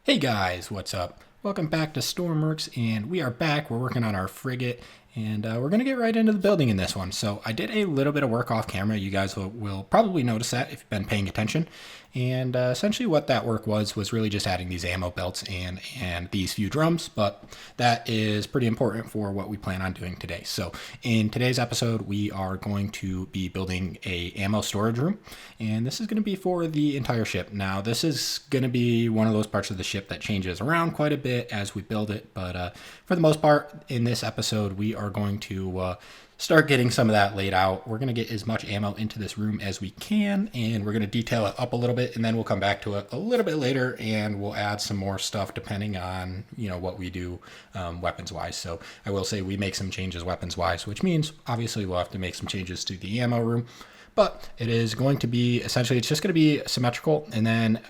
Hey guys, what's up? Welcome back to Stormworks, and we are back. We're working on our frigate, and we're going to get right into the building in this one. So I did a little bit of work off camera. You guys will probably notice that if you've been paying attention. And essentially what that work was really just adding these ammo belts and these few drums, but that is pretty important for what we plan on doing today. So in today's episode, we are going to be building a ammo storage room, and this is going to be for the entire ship. Now, this is going to be one of those parts of the ship that changes around quite a bit as we build it, but for the most part, in this episode, we are going to start getting some of that laid out. We're going to get as much ammo into this room as we can, and we're going to detail it up a little bit, and then we'll come back to it a little bit later, and we'll add some more stuff depending on, what we do weapons-wise. So I will say we make some changes weapons-wise, which means obviously we'll have to make some changes to the ammo room. But it is going to be, essentially, it's just going to be symmetrical. And then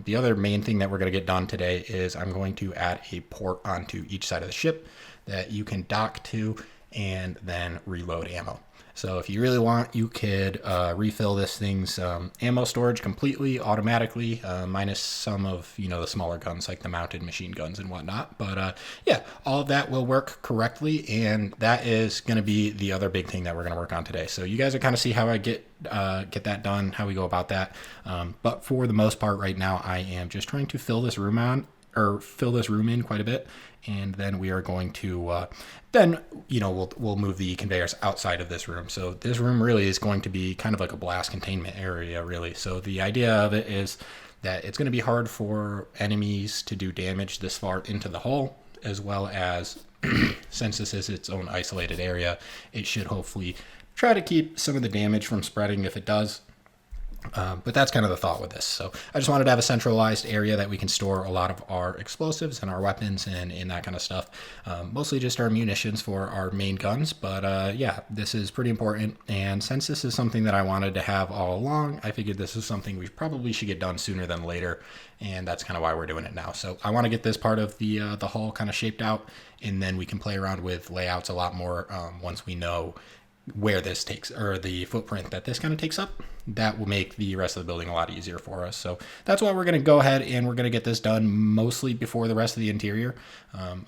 the other main thing that we're going to get done today is I'm going to add a port onto each side of the ship that you can dock to and then reload ammo. So if you really want, you could refill this thing's ammo storage completely automatically, minus some of the smaller guns like the mounted machine guns and whatnot. But yeah, all of that will work correctly, and that is going to be the other big thing that we're going to work on today. So you guys will kind of see how I get that done, how we go about that. But for the most part, right now, I am just trying to fill this room in quite a bit, and then we are going to we'll move the conveyors outside of this room. So this room really is going to be kind of like a blast containment area, really. So the idea of it is that it's going to be hard for enemies to do damage this far into the hull, as well as since this is its own isolated area, it should hopefully try to keep some of the damage from spreading if it does. But that's kind of the thought with this. So I just wanted to have a centralized area that we can store a lot of our explosives and our weapons and that kind of stuff. Mostly just our munitions for our main guns. But yeah, this is pretty important. And since this is something that I wanted to have all along, I figured this is something we probably should get done sooner than later. And that's kind of why we're doing it now. So I want to get this part of the hull kind of shaped out, and then we can play around with layouts a lot more once we know where this takes, or the footprint that this kind of takes up. That will make the rest of the building a lot easier for us. So that's why we're going to go ahead and we're going to get this done mostly before the rest of the interior.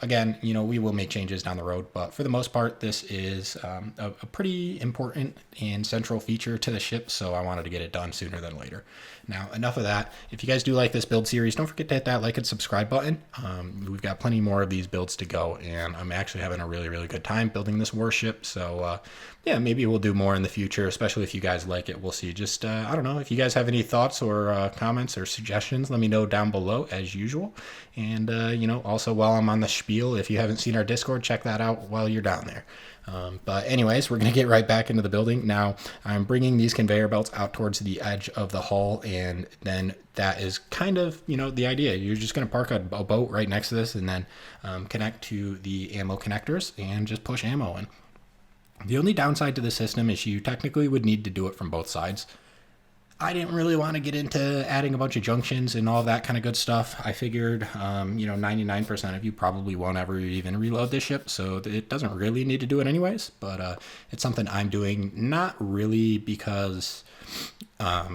Again, we will make changes down the road, but for the most part, this is a pretty important and central feature to the ship. So I wanted to get it done sooner than later. Now, enough of that. If you guys do like this build series, don't forget to hit that like and subscribe button. We've got plenty more of these builds to go, and I'm actually having a really, really good time building this warship. So yeah, maybe we'll do more in the future, especially if you guys like it. We'll see. Just, I don't know, if you guys have any thoughts or comments or suggestions, let me know down below as usual. And, also while I'm on the spiel, if you haven't seen our Discord, check that out while you're down there. But anyways, we're going to get right back into the building. Now, I'm bringing these conveyor belts out towards the edge of the hull, and then that is kind of, the idea. You're just going to park a boat right next to this and then connect to the ammo connectors and just push ammo in. The only downside to the system is you technically would need to do it from both sides. I didn't really want to get into adding a bunch of junctions and all that kind of good stuff. I figured, 99% of you probably won't ever even reload this ship, so it doesn't really need to do it anyways. But it's something I'm doing, not really because, I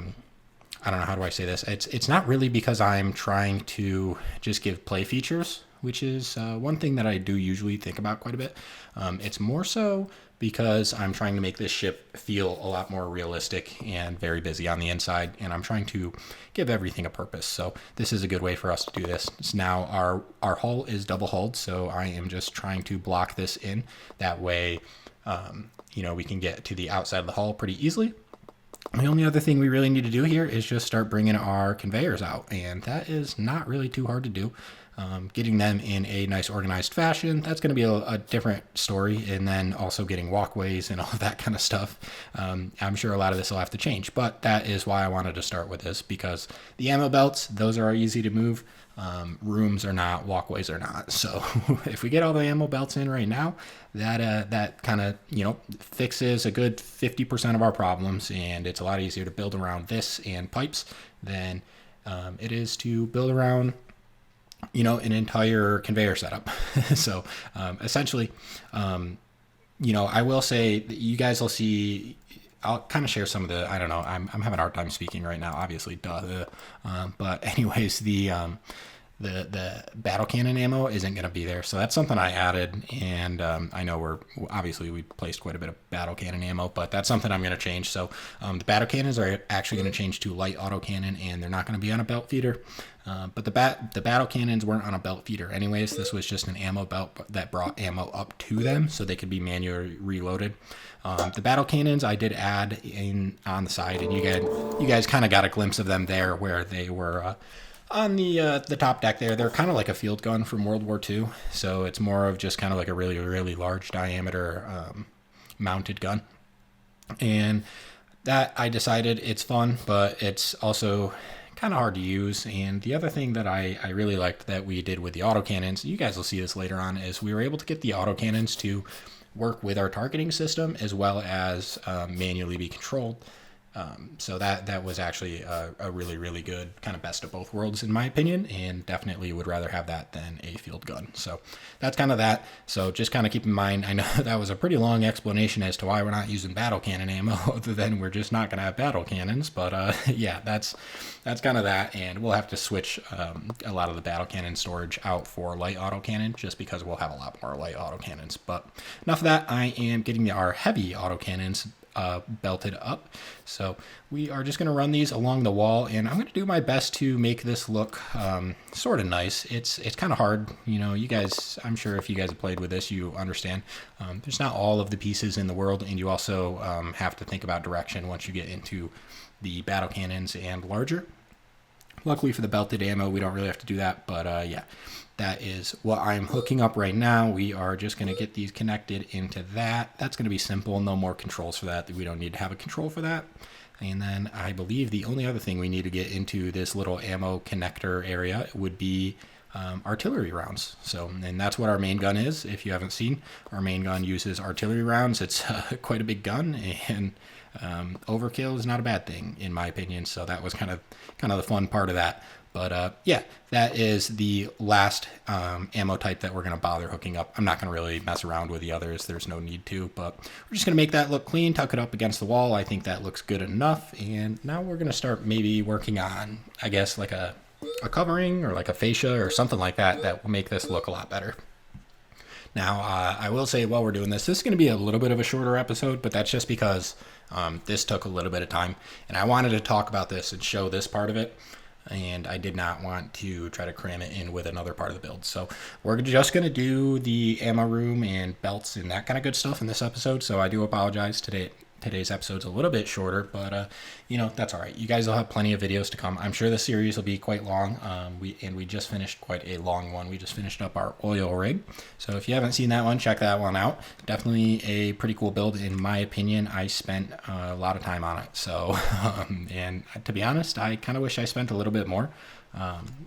don't know, how do I say this? It's not really because I'm trying to just give play features, which is one thing that I do usually think about quite a bit. It's more so because I'm trying to make this ship feel a lot more realistic and very busy on the inside, and I'm trying to give everything a purpose. So this is a good way for us to do this. So now our hull is double hulled, so I am just trying to block this in. That way, we can get to the outside of the hull pretty easily. The only other thing we really need to do here is just start bringing our conveyors out, and that is not really too hard to do. Getting them in a nice organized fashion, that's going to be a different story, and then also getting walkways and all of that kind of stuff. I'm sure a lot of this will have to change, but that is why I wanted to start with this, because the ammo belts, those are easy to move. Rooms are not, walkways are not. So if we get all the ammo belts in right now, that kind of fixes a good 50% of our problems, and it's a lot easier to build around this and pipes than it is to build around an entire conveyor setup. So essentially, I will say that you guys will see, I'll kind of share some of the, I don't know, I'm having a hard time speaking right now, obviously, duh. But anyways, the battle cannon ammo isn't going to be there. So that's something I added, and I know we placed quite a bit of battle cannon ammo, but that's something I'm going to change. So the battle cannons are actually going to change to light autocannon, and they're not going to be on a belt feeder. But the battle cannons weren't on a belt feeder anyways. This was just an ammo belt that brought ammo up to them so they could be manually reloaded. The battle cannons I did add in on the side, and you guys kind of got a glimpse of them there where they were on the top deck there. They're kind of like a field gun from World War II, so it's more of just kind of like a really, really large diameter mounted gun. And that I decided it's fun, but it's also kind of hard to use. And the other thing that I really liked that we did with the autocannons, you guys will see this later on, is we were able to get the autocannons to work with our targeting system as well as manually be controlled. So that was actually a really, really good kind of best of both worlds in my opinion, and definitely would rather have that than a field gun. So that's kind of that. So just kind of keep in mind, I know that was a pretty long explanation as to why we're not using battle cannon ammo other than we're just not going to have battle cannons. But yeah, that's kind of that. And we'll have to switch a lot of the battle cannon storage out for light autocannon just because we'll have a lot more light autocannons. But enough of that. I am getting our heavy autocannons belted up. So we are just going to run these along the wall, and I'm going to do my best to make this look sort of nice. It's kind of hard, you know, you guys, I'm sure if you guys have played with this, you understand. There's not all of the pieces in the world, and you also have to think about direction once you get into the battle cannons and larger. Luckily for the belted ammo, we don't really have to do that, but yeah, that is what I'm hooking up right now. We are just going to get these connected into that. That's going to be simple, no more controls for that. We don't need to have a control for that. And then I believe the only other thing we need to get into this little ammo connector area would be artillery rounds. So, and that's what our main gun is. If you haven't seen, our main gun uses artillery rounds. It's quite a big gun, and overkill is not a bad thing in my opinion. So that was kind of the fun part of that. But yeah, that is the last ammo type that we're going to bother hooking up. I'm not going to really mess around with the others. There's no need to, but we're just going to make that look clean, tuck it up against the wall. I think that looks good enough. And now we're going to start maybe working on, I guess, like a covering or like a fascia or something like that that will make this look a lot better. Now, I will say while we're doing this is going to be a little bit of a shorter episode, but that's just because this took a little bit of time. And I wanted to talk about this and show this part of it. And I did not want to try to cram it in with another part of the build. So we're just going to do the ammo room and belts and that kind of good stuff in this episode. So I do apologize today. Today's episode's a little bit shorter, but you know, that's all right. You guys will have plenty of videos to come. I'm sure the series will be quite long. We just finished quite a long one. We just finished up our oil rig. So if you haven't seen that one, check that one out. Definitely a pretty cool build in my opinion. I spent a lot of time on it. So and to be honest, I kind of wish I spent a little bit more.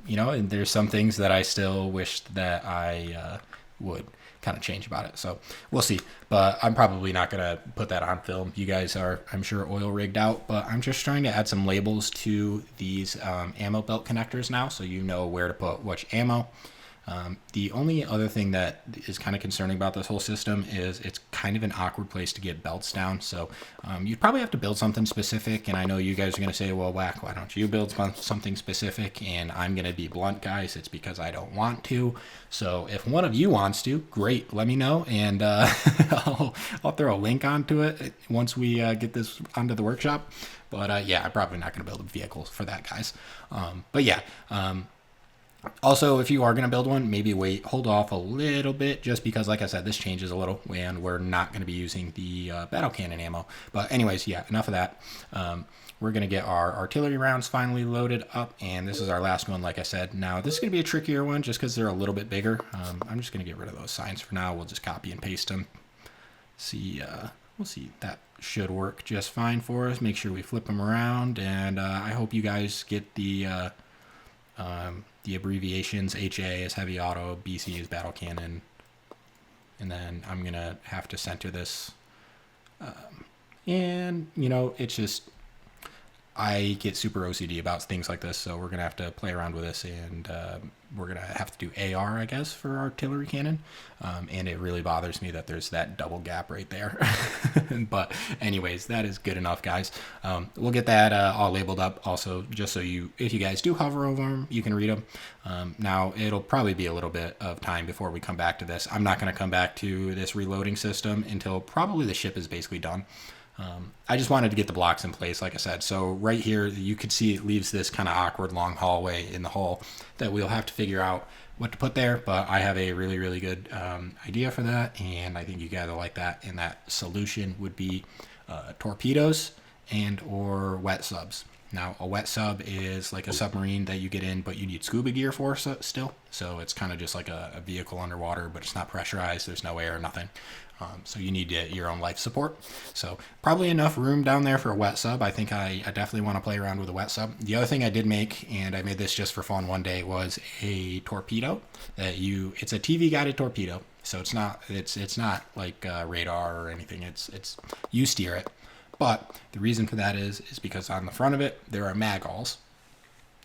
You know, and there's some things that I still wish that I would kind of change about it. So we'll see, but I'm probably not going to put that on film. You guys are, I'm sure, oil rigged out, but I'm just trying to add some labels to these ammo belt connectors now, so you know where to put which ammo. The only other thing that is kind of concerning about this whole system is it's kind of an awkward place to get belts down. So you'd probably have to build something specific. And I know you guys are going to say, well, Whack, why don't you build something specific? And I'm going to be blunt, guys. It's because I don't want to. So if one of you wants to, great, let me know. And I'll throw a link onto it once we get this onto the workshop. But yeah, I'm probably not going to build a vehicle for that, guys. But yeah, also, if you are going to build one, maybe hold off a little bit, just because, like I said, this changes a little, and we're not going to be using the battle cannon ammo. But anyways, yeah, enough of that. We're going to get our artillery rounds finally loaded up, and this is our last one, like I said. Now, this is going to be a trickier one, just because they're a little bit bigger. I'm just going to get rid of those signs for now. We'll just copy and paste them. We'll see. That should work just fine for us. Make sure we flip them around, and I hope you guys get the abbreviations. HA is heavy auto, BC is battle cannon, and then I'm gonna have to center this, and you know, it's just I get super OCD about things like this, so we're going to have to play around with this, and we're going to have to do AR, I guess, for artillery cannon. And it really bothers me that there's that double gap right there. But anyways, that is good enough, guys. We'll get that all labeled up also, just so if you guys do hover over them, you can read them. Now, it'll probably be a little bit of time before we come back to this. I'm not going to come back to this reloading system until probably the ship is basically done. I just wanted to get the blocks in place, like I said. So right here, you could see it leaves this kind of awkward long hallway in the hull that we'll have to figure out what to put there. But I have a really, really good idea for that, and I think you guys will like that. And that solution would be torpedoes and or wet subs. Now, a wet sub is like a submarine that you get in, but you need scuba gear for still. So it's kind of just like a vehicle underwater, but it's not pressurized. There's no air, nothing. So you need your own life support. So probably enough room down there for a wet sub. I think I definitely want to play around with a wet sub. The other thing I did make, and I made this just for fun one day, was a torpedo it's a TV guided torpedo. So it's not like radar or anything. It's you steer it. But the reason for that is because on the front of it, there are magholes.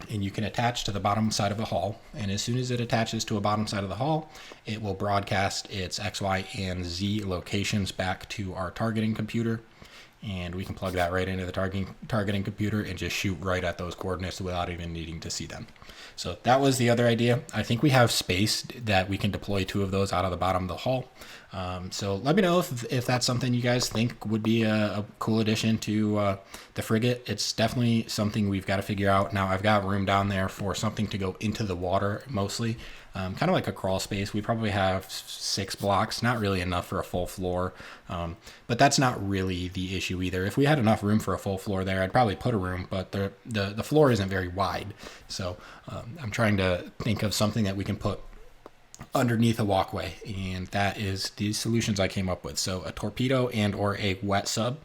And you can attach to the bottom side of the hull. And as soon as it attaches to a bottom side of the hull, it will broadcast its X, Y, and Z locations back to our targeting computer. And we can plug that right into the targeting computer and just shoot right at those coordinates without even needing to see them. So that was the other idea. I think we have space that we can deploy 2 of those out of the bottom of the hull. So let me know if that's something you guys think would be a cool addition to the frigate. It's definitely something we've got to figure out. Now, I've got room down there for something to go into the water mostly. Kind of like a crawl space. We probably have 6 blocks, not really enough for a full floor. But that's not really the issue either. If we had enough room for a full floor there, I'd probably put a room, but the floor isn't very wide. So I'm trying to think of something that we can put underneath a walkway, and that is the solutions I came up with. So a torpedo and or a wet sub.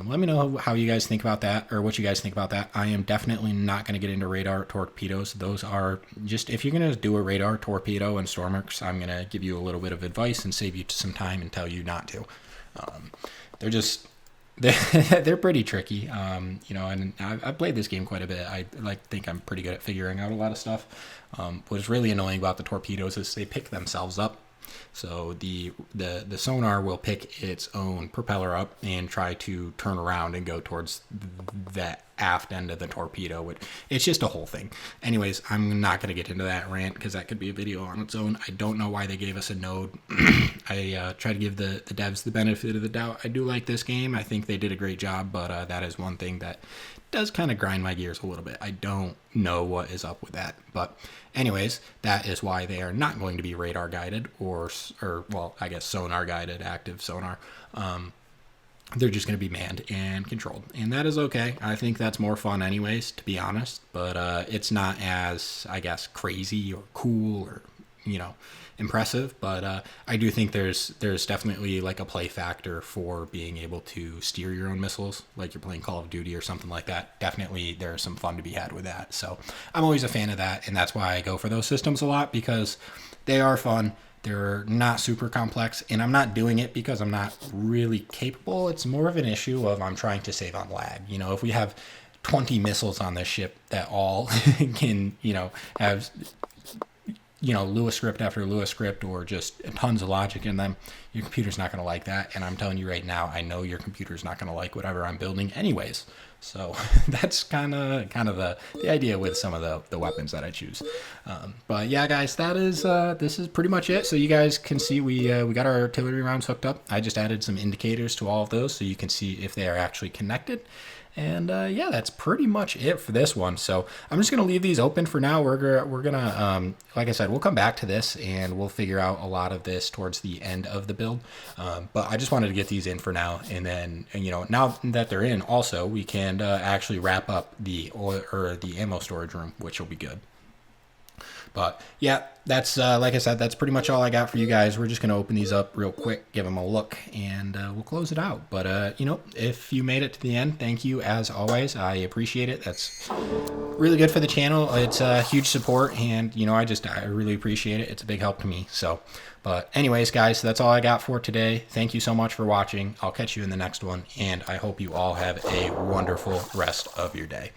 Let me know how you guys think about that, or what you guys think about that. I am definitely not going to get into radar torpedoes. Those are just, if you're going to do a radar torpedo in Stormworks, I'm going to give you a little bit of advice and save you some time and tell you not to. They're pretty tricky, and I've played this game quite a bit. I think I'm pretty good at figuring out a lot of stuff. What's really annoying about the torpedoes is they pick themselves up. So the sonar will pick its own propeller up and try to turn around and go towards that aft end of the torpedo. Which, it's just a whole thing. Anyways, I'm not going to get into that rant because that could be a video on its own. I don't know why they gave us a node. I try to give the devs the benefit of the doubt. I do like this game. I think they did a great job, but that is one thing that does kind of grind my gears a little bit. I don't know what is up with that. But anyways, that is why they are not going to be radar guided or well, I guess sonar guided, active sonar. They're just going to be manned and controlled. And that is okay. I think that's more fun anyways, to be honest. But it's not as, I guess, crazy or cool or, impressive. But I do think there's definitely like a play factor for being able to steer your own missiles, like you're playing Call of Duty or something like that. Definitely there's some fun to be had with that. So I'm always a fan of that. And that's why I go for those systems a lot, because they are fun. They're not super complex, and I'm not doing it because I'm not really capable. It's more of an issue of I'm trying to save on lag. If we have 20 missiles on this ship that all can, have, Lewis script after Lewis script or just tons of logic in them, your computer's not going to like that. And I'm telling you right now, I know your computer's not going to like whatever I'm building anyways. So that's kind of the idea with some of the weapons that I choose. But yeah, guys, this is pretty much it. So you guys can see we got our artillery rounds hooked up. I just added some indicators to all of those so you can see if they are actually connected. And yeah, that's pretty much it for this one. So I'm just going to leave these open for now. We're gonna like I said, we'll come back to this and we'll figure out a lot of this towards the end of the build. But I just wanted to get these in for now, and then now that they're in, also we can actually wrap up the ammo storage room, which will be good. But yeah, that's like I said, that's pretty much all I got for you guys. We're just gonna open these up real quick, give them a look, and we'll close it out. But if you made it to the end, thank you as always. I appreciate it. That's really good for the channel. It's a huge support, and I really appreciate it. It's a big help to me. So, but anyways, guys, that's all I got for today. Thank you so much for watching. I'll catch you in the next one, and I hope you all have a wonderful rest of your day.